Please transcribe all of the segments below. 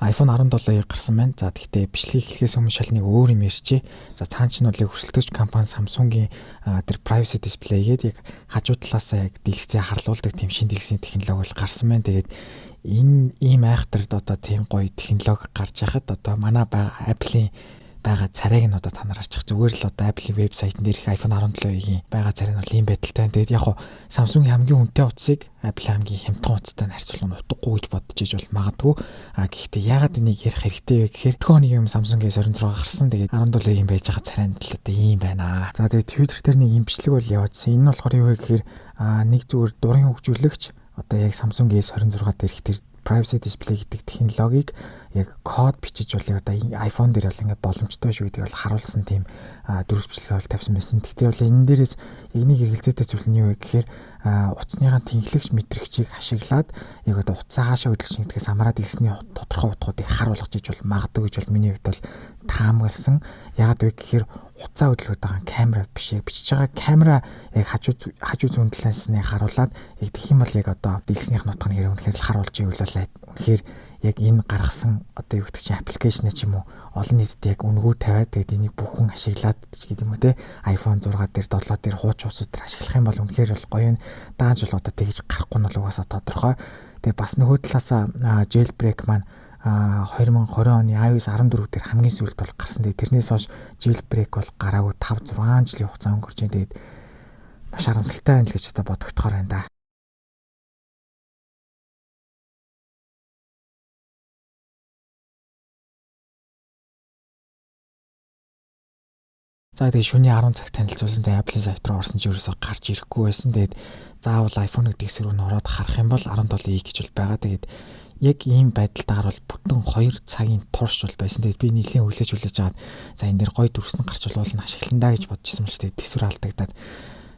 iPhone 17 гарсан байна. За тэгтээ бичлэг эхлэхээс өмнө шал нэг өөр юм ярьчээ. За цаана ч нь бол өрсөлдөгч компани Samsung-ийн тэр privacy display гэдэг яг хажуу талаасаа яг дэлгэцээ харлуулдаг тийм шинэ дэлгэцийн технологи бол гарсан байна. Тэгээд энэ ийм айхтард одоо тийм гоё технологи гарч яхад одоо манай Apple-ийн байгаа царайг нь одоо та нар харчих. Зүгээр л одоо Apple-ийн вебсайтн дээр их iPhone 17-ийн байгаа царай нь бол ийм байдалтай. Тэгээд яг Samsung-ийн хамгийн үнэтэй утсыг Apple хамгийн хямдхан утастай харьцуулах нь утгагүй гэж бодож иж бол магадгүй. Гэхдээ яагаад энийг ярих хэрэгтэй вэ гэхээр төхөний юм Samsung S26 гарсан. Тэгээд 17-ийн байж байгаа царай нь л одоо ийм байна. За тэгээд Twitter дээр нэг имжлэг бол явуулсан. Энэ нь болохоор юу вэ гэхээр нэг зүгээр дурын хөгжүүлэгч одоо яг Samsung S26 дээрх тэр privacy display гэдэг технологиг яг код бичиж бол одоо iPhone дээр бол ингээд боломжтой шүү гэдгийг бол харуулсан тийм дөрвс бичлэг бол тавьсан байсан. Тэгтээ бол энэ дээрээс энийг эргэлзээтэй зүйл нь юу вэ гэхээр утасныхаа тэнхлэгч мэтрэгчийг ашиглаад яг одоо утсаа хаашаа хөдөлгч гэдгээс хамаарат илсний тодорхой утгуудыг харуулж иж бол магадгүй гэж бол миний хувьд бол таамагласан. Яагаад вэ гэхээр утсаа хөдөлгөд байгаа камера биш яг бичиж байгаа камера яг хажуу зүүн талаас нь харуулад яг тэгэх юм бол яг одоо дэлгэцнийх нутгын хэрэг үнэхээр л харуулж ийлээ. Үнэхээр яг энэ гаргасан одоо юу гэдэг чинь аппликейшн ч юм уу олон нийтэд яг үнгүү тавиад тэгээд энийг бүхэн ашиглаад гэдэг юм уу те iPhone 6 дээр 7 дээр хууч усуудаар ашиглах юм бол үнэхээр бол гоё нь дааж бол одоо тэгж гарахгүй нь бол угаасаа тодорхой. Тэгээд бас нөгөө талаасаа jailbreak маань 2020 оны iOS 14 дээр хамгийн сүүлд бол гарсан. Тэгээд тэрнээс хойш jailbreak бол гараагүй 5-6 жилийн хугацаа өнгөрч байна. Тэгээд маш харамсалтай байна л гэж одоо бодогдохоор байна да. За тэгээд шөнийн 10 цагт танилцуулсан тэгээд Apple-ийн сайт руу орсон чи ерөөсөй гарч ирэхгүй байсан. Тэгээд заавал iPhone гэдэг хэсэг рүү ороод харах юм бол 17i гэж бол байгаа. Тэгээд яг ийм байдалтаар бол бүтэн 2 цагийн турш бол байсан. Тэгээд би нэлийн хүлээж аваад за энэ дээр гоё дүрс нь гарч болвол ашигландаа гэж бодчихсон юм л тэгээд тэсвэр алдагдаад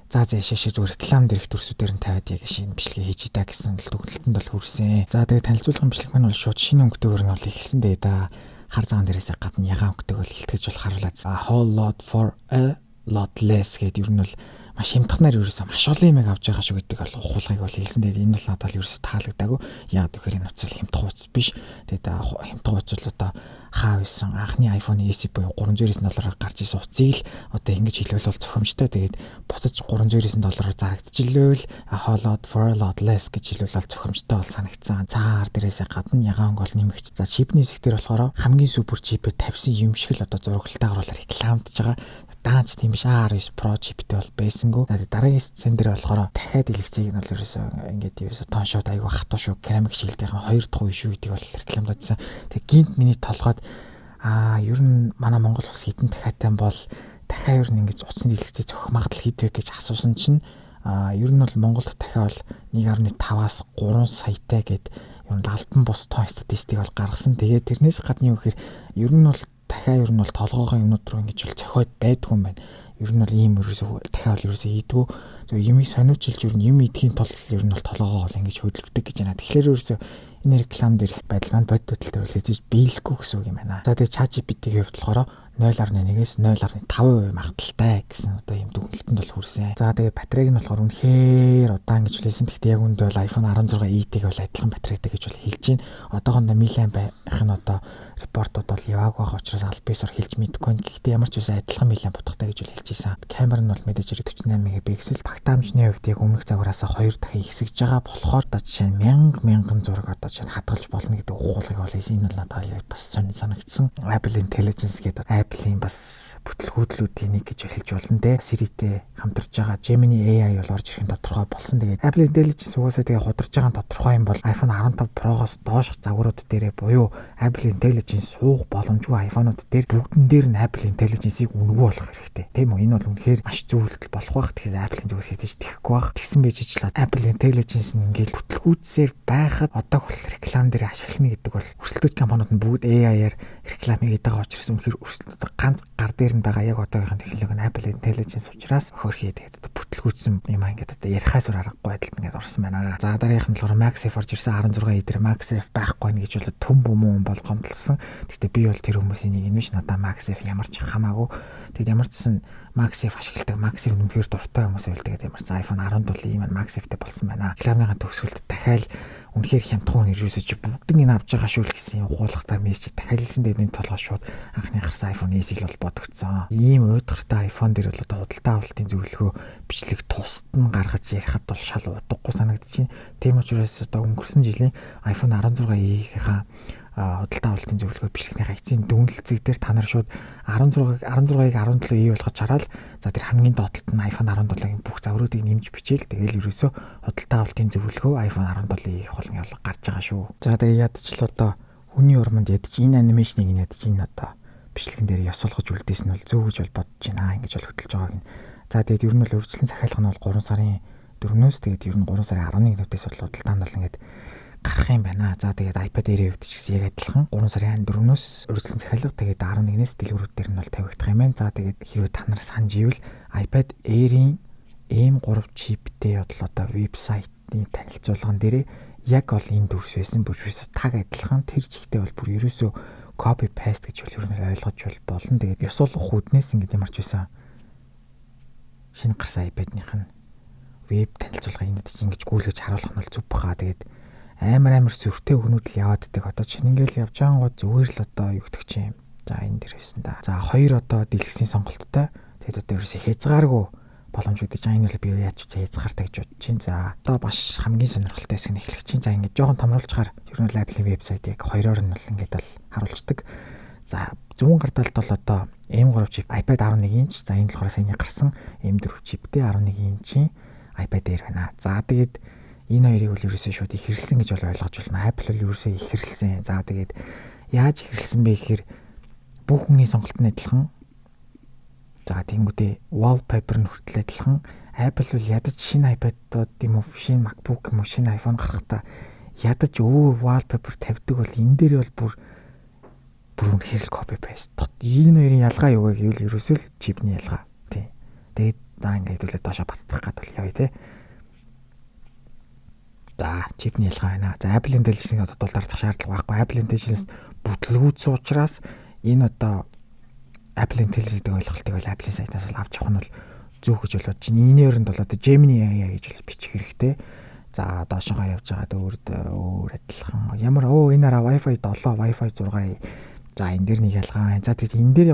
за яшаашаа зүгээр реклам дээрх дүрсүүдээр нь тавиад яг шинэ бичлэгээ хийж идэ гэсэн л төгөлтөнд бол хүрсэн. За тэгээд танилцуулгын бичлэг маань бол шууд шинэ өнгөтэйгээр нь бол ихсэн дээ да. Хар цагаан дээрээсээ гадна ягаан өнгөтэйг бол илтгэж бол харуулаад a whole lot for a lot less гэдэг ер нь бол маш хямдханаар ерөөсөө маш олон юм авч байгаа шүү гэдэг бол ухуулгыг бол хэлсэн. Тэгээд энэ бол надад ерөөсөө таалагдаагүй. Яагаад гэхээр энэ утас хямдхан утас биш. Тэгээд хямдхан утас бол одоо хаа байсан анхны iPhone SE буюу $399 гарч ирсэн утсыг л одоо ингэж хэлвэл бол зохимжтой. Тэгээд буцаж $399 зарагдчихлээ a whole lot for a lot less гэж хэлвэл бол зохимжтой бол санагдсан. Цаар дээрээсээ гадна ягаан гол нэмэгч. За чипний хэсэг дээр болохоор хамгийн супер чипээ тавьсан юм шиг л одоо зураглалтаагаар бол рекламдж байгаа. Даанч тийм биш A9 Pro чиптэй бол байсангүй. Дараагийн сцен дээр болохоор дахиад дэлгэцийг нь бол ерөөсөө ингээд ерөөсөө тоншоод аягүй хатуу шүү керамик шилдийнхэн 2 дахь үе шүү гэдгийг бол рекламдажсан. Тэгээ гинт миний толгойд ер нь манай Монгол улс хэдэн дахиатай бол дахиад ер нь ингэж утасны дэлгэцээ зохих магадлал хэд вэ гэж асуусан чинь ер нь бол Монголд дахиад бол 1.5-аас 3 саятай гэд ер нь албан бус тоо статистик бол гаргасан. Тэгээ тэрнээс гадна юу гэхээр ер нь бол дахиад ер нь бол толгоогоо юмнууд руу ингэж бол цохиод байдгүй юм байна. Ер нь бол ийм ерөөсөө дахиад ерөөсөө ийдгүү. Зөв юмыг сониучилж ер нь юм идэхийн тулд ер нь бол толгоогоо бол ингэж хөдөлгдөг гэж байна. Тэгэхээр ерөөсөө энэ реклам дээр байдал маань бодит хөдөлтөөр бол хийж биелэхгүй гэсэн үг юм байна. За тэгээ ChatGPT-ийн хувьд болохоор 0.1-ээс 0.5% магадaltaй гэсэн одоо юм дүгнэлтэнд бол хүрсэн. За тэгээ батарейг нь болохоор үнэхээр удаан гэж хэлсэн. Гэхдээ яг үүндээ бол iPhone 16i-ийг бол адилхан батарейтай гэж бол хэлж байна. Одоохондоо милиан байх нь одоо репортууд бол яваагүй байгаа учраас албасаар хэлж мэдэхгүй байна. Гэхдээ ямар ч үсэн адилхан милиан бутгатай гэж бол хэлж ийсэн. Камер нь бол мэдээж 48 мегапиксел. багтаамжны хувьд яг өмнөх загвараас 2 дахин ихсэж байгаа болохоор одоо жишээ нь мянган зураг одоо жишээ нь хадгалж болно гэдэг ухуулгыг бол энэ бол надад бас сонир санагдсан. Apple Intelligence гэдэг Apple-ийн бас бүтлгүүдлүүдийн нэг гэж хэлж болно те. Siri-тэй хамтарч байгаа Gemini AI бол орж ирэх нь тодорхой болсон. Тэгээд Apple Intelligence угаасаа тэгээ хударч байгаа нь тодорхой юм бол iPhone 15 Pro-гоос доош загварууд дээрээ буюу Apple Intelligence суух боломжгүй iPhone-ууд дээр бүгдэн дээр нь Apple Intelligence-ийг үнгүү болох хэрэгтэй. Тийм үү? Энэ бол үнэхээр маш зөвлөлт болох байх. Тэгэхээр Apple-ийн зүгээс хийж тэхгүй байх. Тэгсэн байж ч л Apple Intelligence нь ингээл бүтлгүүцсээр байхад одоо бол реклам дээр ашиглана гэдэг бол өрсөлдөгч компаниуд нь бүгд AI-аар реклам хийгээд байгаа учраас үнэхээр ганц гар дээр нь байгаа яг одоогийнх технологи нь Apple Intelligence учраас хөрхий тэгээд бүтлгүүцсэн юм ингээд одоо ярихаас өөр аргагүй байдалд ингээд орсон байна. За дараагийнх нь болохоор MagSafe орж ирсэн 16 дээр MagSafe байхгүй нэ гэж бол төм бөмбөн бол гомдлсон. Гэхдээ би бол тэр хүмүүсийн нэг юм биш надаа MagSafe ямар ч хамаагүй. Тэгээд ямар ч сан MagSafe ашигладаг MagSafe үнэхээр дуртай хүмүүс байл тэгээд ямар ч iPhone 17 ийм MagSafeтэй болсон байна. Рекламын төгсгөлд дахиад үнэхээр хямдхан нэрөөсөө чи бүгднийг нь авч байгаа шүү л гэсэн ухуулгатай мессеж дахиад хэлсэн дээр миний толгой шууд анхны гарсан iPhone SE-г бол бодогдсон. Ийм уйдгартай iPhone дээр бол одоо худалдаа авалтын зөвлөгөө бичлэг тусад нь гаргаж ярихад бол шал удахгүй санагдчихэв. Тийм учраас одоо өнгөрсөн жилийн iPhone 16e-ийнхаа худалдаа авалтын зөвлөгөө бичлэгний эцсийн дүнлэлцэг дээр та нар шууд 16-ыг 17E болгож хараад за тэр хамгийн доотлолт нь iPhone 17-ийн бүх завруудыг нэмж бичээл тэгэл ерөөсөө худалдаа авалтын зөвлөгөө iPhone 17E болно гэж гарч байгаа шүү. За тэгээ ядчил одоо хүний урманд ядч энэ анимашныг ядч энэ одоо бичлэгэн дээр ёсолгож үлдээсэн нь бол зөв гэж бол бодож байна ингэж бол хөтлөж байгааг нь. За тэгээд ер нь бол үржилсэн захиалга нь бол 3 сарын 4-өөс тэгээд ер нь 3 сарын 11-ээс бол худалдаа нь бол ингээд гарах юм байна. За тэгээд iPad Air-ийн хувьд ч гэсэн яг адилхан 3 сарын 4-өөс үржилсэн захиалга тэгээд 11-ээс дэлгүүрүүд дээр нь бол тавигдах юм байна. За тэгээд хэрвээ та нар санаж ивэл iPad Air-ийн M3 чиптэй одоо вебсайтын танилцуулган дээр яг бол энэ дүрс байсан бүрээс таг адилхан тэр чигтээ бол бүр ерөөсөө copy paste гэж бол ер нь ойлгож болно. Тэгээд ёсолох хүднээс ингээд ямарч байсан шинэ гарсан iPad-ных нь веб танилцуулга энэ гэж ингэж гүйлгэж харуулах нь бол зүг баха. Тэгээд амар сүртэй өгнүүд л яваад ддаг. Одоо чинь ингээл явж байгаа гоо зүгээр л одоо юу гэдэг чинь. За энэ дэр байсан да. За хоёр одоо дэлгэцийн сонголттой. Тэгээд одоо ерөөсөө хязгааргүй боломж өгдөж байгаа. Энэ бол би яаж ч хязгаартай гэж бодож чинь. За одоо маш хамгийн сонирхолтой хэсэг нь эхлэх чинь. За ингээд жоохон томруулчаар ер нь Apple-ийн вебсайтыг хоёроор нь бол ингээд л харуулцдаг. За зүүн гардалд бол одоо M3 чип iPad 11 инч. За энэ болохоор саяны гарсан M4 чиптэй 11 инчийн iPad Air байна. За тэгээд энэ хоёрыг бол ерөөсөө шууд ихэрлсэн гэж бол ойлгож байна. Apple бол ерөөсөө ихэрлсэн. За тэгээд яаж ихэрлсэн бэ гэхээр бүх хүний сонголт нь адилхан. За тэнгуүдээ wallpaper нь хүртэл адилхан. Apple бол ядаж шинэ iPad-ууд юм уу, шинэ MacBook юм уу, шинэ iPhone гарахдаа ядаж өөр wallpaper тавьдаг бол энэ дээр бол бүр үнэхээр л copy paste. Энэ хоёрын ялгаа юу вэ гэвэл ерөөсөө л чипний ялгаа. Тийм. Тэгээд за ингээд хэдүүлээ доошо баттах гад бол явъя те. За чипний ялгаа байна. За Apple Intelligence-ийг одоо дуулдах шаардлага байхгүй. Apple Intelligence бүтлгүүцсэн учраас энэ одоо Apple Intelligence-ийг ойлголтыг бол Apple-ийн сайтаас л авч явах нь бол зөв гэж бодож байна. Энэний өрөнд бол одоо Gemini AI гэж бол бичих хэрэгтэй. За доошогоо явж байгаа өөр адилхан. Ямар энэ араа Wi-Fi 7, Wi-Fi 6. За энэ дэр нэг ялгаа байна. За тэгэд энэ дээр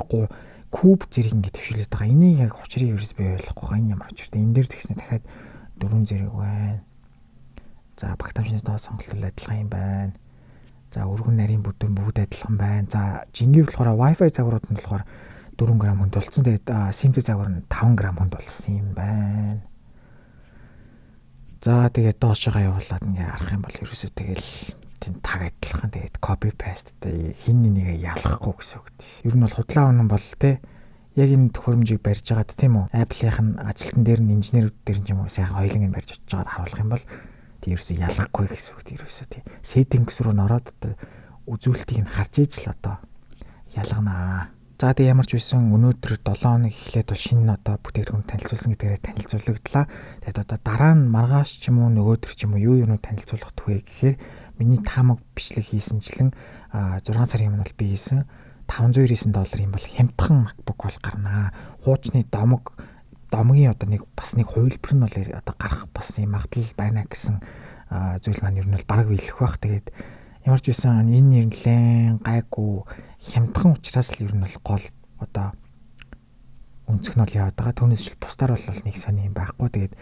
куб зэрэг ингэ төвшүүлээд байгаа. Энийг яг учрыг ерөөс би ойлгохгүй. Энэ ямар учиртай. Энэ дээр тэгснэ дахиад 4 зэрэг байна. За багтаамжны доод сонголт адилхан юм байна. За өргөн нарийн бүдүүн бүгд адилхан байна. За жингийн болохоор Wi-Fi загварууд нь болохоор 4 г хүнд болсон. Тэгээд SIM-тэй загвар нь 5 г хүнд болсон юм байна. За тэгээд доошогоо явуулаад ингээ харах юм бол ерөөсөө тэгэл тийм таг адилхан. Тэгээд copy paste хин нэгээ ялгахгүй гэсэн үг. Ер нь бол худлаа үнэн бол те яг энэ төхөөрөмжийг барьж байгаад тийм үү. Apple-ийнх нь ажилтан дээр нь инженерүүд дээр нь юм уу сайхан хоёлын нь барьж очиж байгаад харуулах юм бол ерөөсөө ялгахгүй гэсэн үг. Ерөөсөө тий settings руу нөрөөд одоо үзүүлэлтийг нь харж иж л одоо ялганаа. За тэг ямар ч байсан өнөөдөр 7 хоног эхлээд бол шинэ одоо бүтээгдэхүүн танилцуулсан гэдгээрээ танилцуулагдлаа. Тэгэд одоо дараа нь маргааш ч юм уу нөгөөдөр ч юм уу юу танилцуулах вэ гэхээр миний таамаг бичлэг хийсэнчлэн 6 сарын өмнө бол би хийсэн $590 юм бол хямдхан MacBook бол гарнаа. Хуучны домгийн одоо нэг хувилбар нь бол одоо гарах бас юм магадлал байна гэсэн зүйл маань ер нь бол бараг биелэх бах. Тэгээд ямар ч байсан энэ нэрлэн гайгүй хямдхан учраас л ер нь бол гол одоо өнцөг нь бол яваад байгаа. Түүнээс ч бусдаар бол нэг сони юм байхгүй. Тэгээд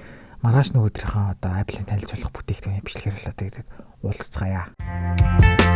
маргааш нөгөөдрийнхөө одоо Apple-ийн танилцуулах бүтээгдэхүүний бичлэгээр л одоо тэгээд уулзцаая.